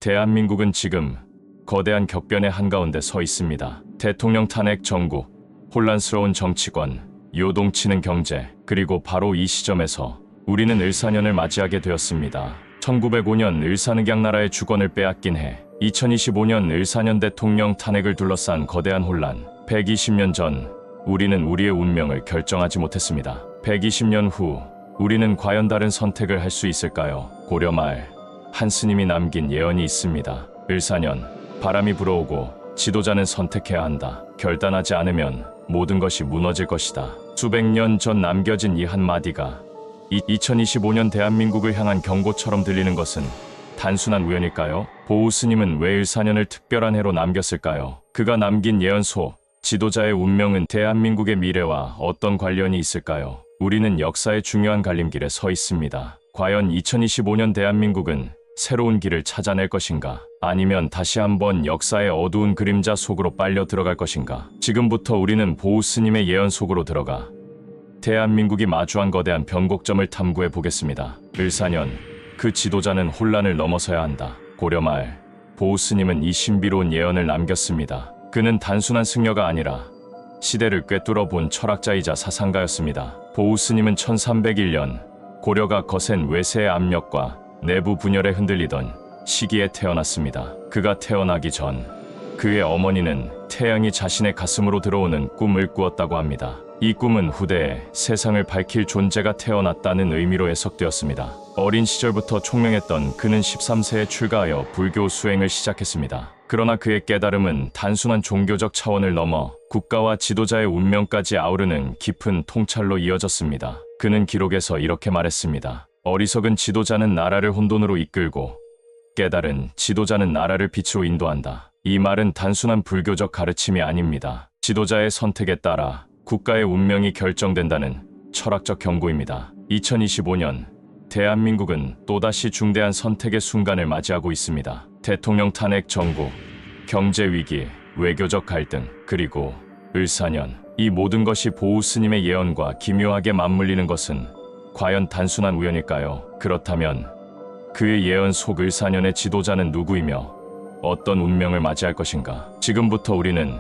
대한민국은 지금 거대한 격변의 한가운데 서 있습니다. 대통령 탄핵 정국, 혼란스러운 정치권, 요동치는 경제, 그리고 바로 이 시점에서 우리는 을사년을 맞이하게 되었습니다. 1905년 을사늑양 나라의 주권을 빼앗긴 해, 2025년 을사년 대통령 탄핵을 둘러싼 거대한 혼란. 120년 전 우리는 우리의 운명을 결정하지 못했습니다. 120년 후 우리는 과연 다른 선택을 할 수 있을까요? 고려 말 한 스님이 남긴 예언이 있습니다. 을사년, 바람이 불어오고 지도자는 선택해야 한다. 결단하지 않으면 모든 것이 무너질 것이다. 수백 년 전 남겨진 이 한마디가 2025년 대한민국을 향한 경고처럼 들리는 것은 단순한 우연일까요? 보우 스님은 왜 을사년을 특별한 해로 남겼을까요? 그가 남긴 예언소, 지도자의 운명은 대한민국의 미래와 어떤 관련이 있을까요? 우리는 역사의 중요한 갈림길에 서 있습니다. 과연 2025년 대한민국은 새로운 길을 찾아낼 것인가? 아니면 다시 한번 역사의 어두운 그림자 속으로 빨려 들어갈 것인가? 지금부터 우리는 보우 스님의 예언 속으로 들어가 대한민국이 마주한 거대한 변곡점을 탐구해 보겠습니다. 을사년, 그 지도자는 혼란을 넘어서야 한다. 고려 말 보우 스님은 이 신비로운 예언을 남겼습니다. 그는 단순한 승려가 아니라 시대를 꿰뚫어 본 철학자이자 사상가였습니다. 보우 스님은 1301년 고려가 거센 외세의 압력과 내부 분열에 흔들리던 시기에 태어났습니다. 그가 태어나기 전 그의 어머니는 태양이 자신의 가슴으로 들어오는 꿈을 꾸었다고 합니다. 이 꿈은 후대에 세상을 밝힐 존재가 태어났다는 의미로 해석되었습니다. 어린 시절부터 총명했던 그는 13세에 출가하여 불교 수행을 시작했습니다. 그러나 그의 깨달음은 단순한 종교적 차원을 넘어 국가와 지도자의 운명까지 아우르는 깊은 통찰로 이어졌습니다. 그는 기록에서 이렇게 말했습니다. 어리석은 지도자는 나라를 혼돈으로 이끌고 깨달은 지도자는 나라를 빛으로 인도한다. 이 말은 단순한 불교적 가르침이 아닙니다. 지도자의 선택에 따라 국가의 운명이 결정된다는 철학적 경고입니다. 2025년 대한민국은 또다시 중대한 선택의 순간을 맞이하고 있습니다. 대통령 탄핵 정국, 경제 위기, 외교적 갈등, 그리고 을사년. 이 모든 것이 보우 스님의 예언과 기묘하게 맞물리는 것은 과연 단순한 우연일까요? 그렇다면 그의 예언 속 을사년의 지도자는 누구이며 어떤 운명을 맞이할 것인가? 지금부터 우리는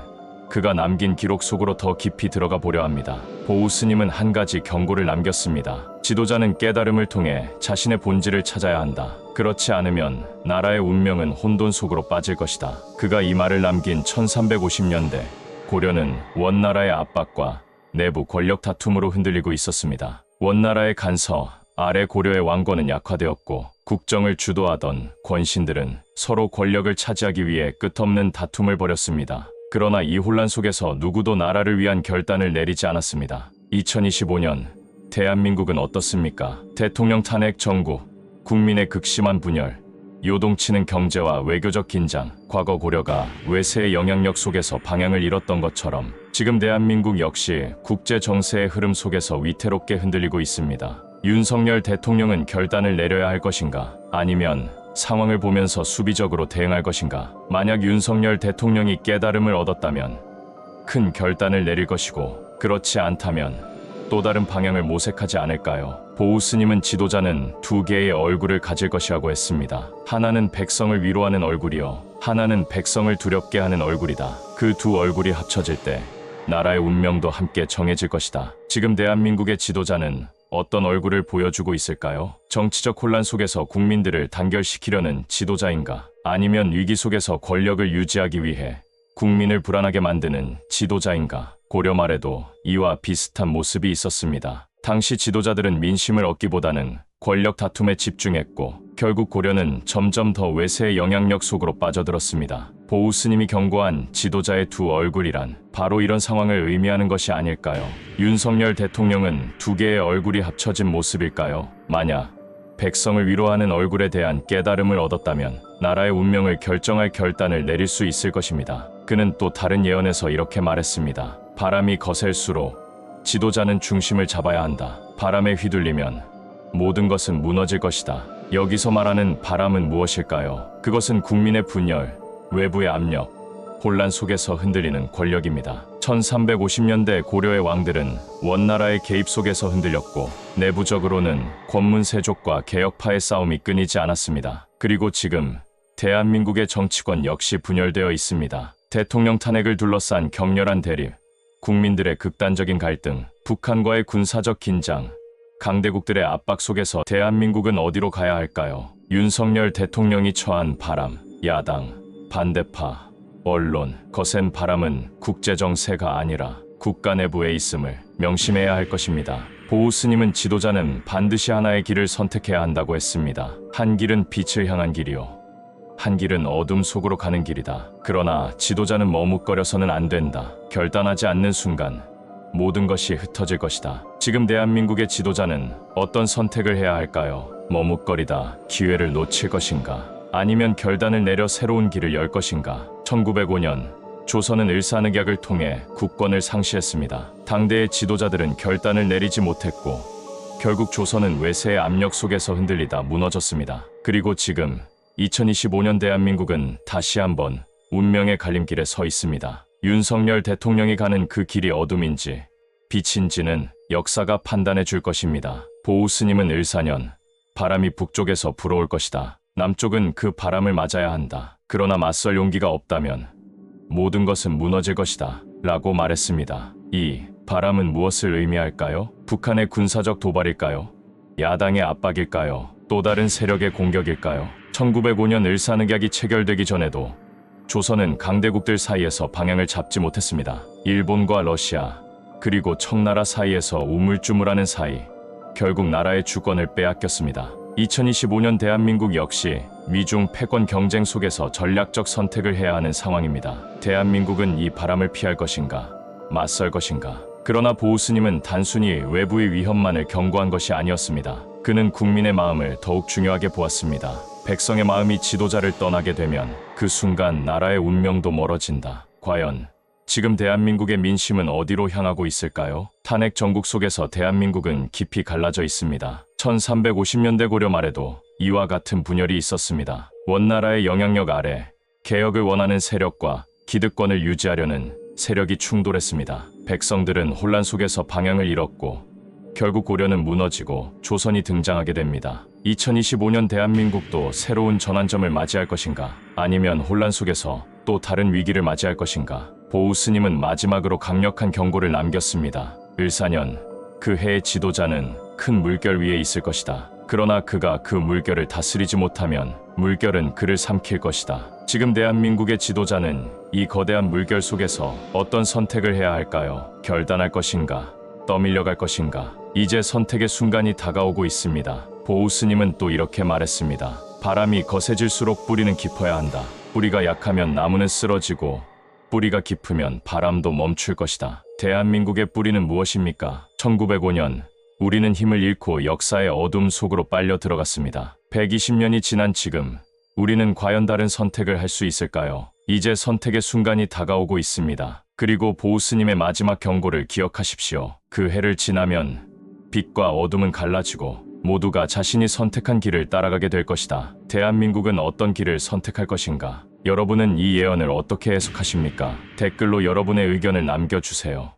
그가 남긴 기록 속으로 더 깊이 들어가 보려 합니다. 보우 스님은 한 가지 경고를 남겼습니다. 지도자는 깨달음을 통해 자신의 본질을 찾아야 한다. 그렇지 않으면 나라의 운명은 혼돈 속으로 빠질 것이다. 그가 이 말을 남긴 1350년대, 고려는 원나라의 압박과 내부 권력 다툼으로 흔들리고 있었습니다. 원나라의 간서 아래 고려의 왕권은 약화되었고 국정을 주도하던 권신들은 서로 권력을 차지하기 위해 끝없는 다툼을 벌였습니다. 그러나 이 혼란 속에서 누구도 나라를 위한 결단을 내리지 않았습니다. 2025년 대한민국은 어떻습니까? 대통령 탄핵 정국, 국민의 극심한 분열, 요동치는 경제와 외교적 긴장. 과거 고려가 외세의 영향력 속에서 방향을 잃었던 것처럼 지금 대한민국 역시 국제 정세의 흐름 속에서 위태롭게 흔들리고 있습니다. 윤석열 대통령은 결단을 내려야 할 것인가? 아니면 상황을 보면서 수비적으로 대응할 것인가? 만약 윤석열 대통령이 깨달음을 얻었다면 큰 결단을 내릴 것이고, 그렇지 않다면 또 다른 방향을 모색하지 않을까요? 보우 스님은 지도자는 두 개의 얼굴을 가질 것이라고 했습니다. 하나는 백성을 위로하는 얼굴이요, 하나는 백성을 두렵게 하는 얼굴이다. 그 두 얼굴이 합쳐질 때 나라의 운명도 함께 정해질 것이다. 지금 대한민국의 지도자는 어떤 얼굴을 보여주고 있을까요? 정치적 혼란 속에서 국민들을 단결시키려는 지도자인가? 아니면 위기 속에서 권력을 유지하기 위해 국민을 불안하게 만드는 지도자인가? 고려 말에도 이와 비슷한 모습이 있었습니다. 당시 지도자들은 민심을 얻기보다는 권력 다툼에 집중했고, 결국 고려는 점점 더 외세의 영향력 속으로 빠져들었습니다. 보우 스님이 경고한 지도자의 두 얼굴이란 바로 이런 상황을 의미하는 것이 아닐까요? 윤석열 대통령은 두 개의 얼굴이 합쳐진 모습일까요? 만약 백성을 위로하는 얼굴에 대한 깨달음을 얻었다면 나라의 운명을 결정할 결단을 내릴 수 있을 것입니다. 그는 또 다른 예언에서 이렇게 말했습니다. 바람이 거셀수록 지도자는 중심을 잡아야 한다. 바람에 휘둘리면 모든 것은 무너질 것이다. 여기서 말하는 바람은 무엇일까요? 그것은 국민의 분열, 외부의 압력, 혼란 속에서 흔들리는 권력입니다. 1350년대 고려의 왕들은 원나라의 개입 속에서 흔들렸고, 내부적으로는 권문세족과 개혁파의 싸움이 끊이지 않았습니다. 그리고 지금 대한민국의 정치권 역시 분열되어 있습니다. 대통령 탄핵을 둘러싼 격렬한 대립, 국민들의 극단적인 갈등, 북한과의 군사적 긴장, 강대국들의 압박 속에서 대한민국은 어디로 가야 할까요? 윤석열 대통령이 처한 바람, 야당, 반대파, 언론, 거센 바람은 국제 정세가 아니라 국가 내부에 있음을 명심해야 할 것입니다. 보우 스님은 지도자는 반드시 하나의 길을 선택해야 한다고 했습니다. 한 길은 빛을 향한 길이요, 한 길은 어둠 속으로 가는 길이다. 그러나 지도자는 머뭇거려서는 안 된다. 결단하지 않는 순간 모든 것이 흩어질 것이다. 지금 대한민국의 지도자는 어떤 선택을 해야 할까요? 머뭇거리다 기회를 놓칠 것인가? 아니면 결단을 내려 새로운 길을 열 것인가? 1905년 조선은 을사늑약을 통해 국권을 상실했습니다. 당대의 지도자들은 결단을 내리지 못했고 결국 조선은 외세의 압력 속에서 흔들리다 무너졌습니다. 그리고 지금 2025년 대한민국은 다시 한번 운명의 갈림길에 서 있습니다. 윤석열 대통령이 가는 그 길이 어둠인지 빛인지는 역사가 판단해 줄 것입니다. 보우 스님은 을사년, 바람이 북쪽에서 불어올 것이다. 남쪽은 그 바람을 맞아야 한다. 그러나 맞설 용기가 없다면 모든 것은 무너질 것이다. 라고 말했습니다. 이 바람은 무엇을 의미할까요? 북한의 군사적 도발일까요? 야당의 압박일까요? 또 다른 세력의 공격일까요? 1905년 을사늑약이 체결되기 전에도 조선은 강대국들 사이에서 방향을 잡지 못했습니다. 일본과 러시아, 그리고 청나라 사이에서 우물쭈물하는 사이, 결국 나라의 주권을 빼앗겼습니다. 2025년 대한민국 역시 미중 패권 경쟁 속에서 전략적 선택을 해야 하는 상황입니다. 대한민국은 이 바람을 피할 것인가, 맞설 것인가? 그러나 보우 스님은 단순히 외부의 위험만을 경고한 것이 아니었습니다. 그는 국민의 마음을 더욱 중요하게 보았습니다. 백성의 마음이 지도자를 떠나게 되면 그 순간 나라의 운명도 멀어진다. 과연 지금 대한민국의 민심은 어디로 향하고 있을까요? 탄핵 정국 속에서 대한민국은 깊이 갈라져 있습니다. 1350년대 고려 말에도 이와 같은 분열이 있었습니다. 원나라의 영향력 아래 개혁을 원하는 세력과 기득권을 유지하려는 세력이 충돌했습니다. 백성들은 혼란 속에서 방향을 잃었고 결국 고려는 무너지고 조선이 등장하게 됩니다. 2025년 대한민국도 새로운 전환점을 맞이할 것인가? 아니면 혼란 속에서 또 다른 위기를 맞이할 것인가? 보우 스님은 마지막으로 강력한 경고를 남겼습니다. 을사년, 그 해의 지도자는 큰 물결 위에 있을 것이다. 그러나 그가 그 물결을 다스리지 못하면 물결은 그를 삼킬 것이다. 지금 대한민국의 지도자는 이 거대한 물결 속에서 어떤 선택을 해야 할까요? 결단할 것인가? 떠밀려갈 것인가? 이제 선택의 순간이 다가오고 있습니다. 보우 스님은 또 이렇게 말했습니다. 바람이 거세질수록 뿌리는 깊어야 한다. 뿌리가 약하면 나무는 쓰러지고 뿌리가 깊으면 바람도 멈출 것이다. 대한민국의 뿌리는 무엇입니까? 1905년 우리는 힘을 잃고 역사의 어둠 속으로 빨려 들어갔습니다. 120년이 지난 지금 우리는 과연 다른 선택을 할 수 있을까요? 이제 선택의 순간이 다가오고 있습니다. 그리고 보우 스님의 마지막 경고를 기억하십시오. 그 해를 지나면 빛과 어둠은 갈라지고 모두가 자신이 선택한 길을 따라가게 될 것이다. 대한민국은 어떤 길을 선택할 것인가? 여러분은 이 예언을 어떻게 해석하십니까? 댓글로 여러분의 의견을 남겨주세요.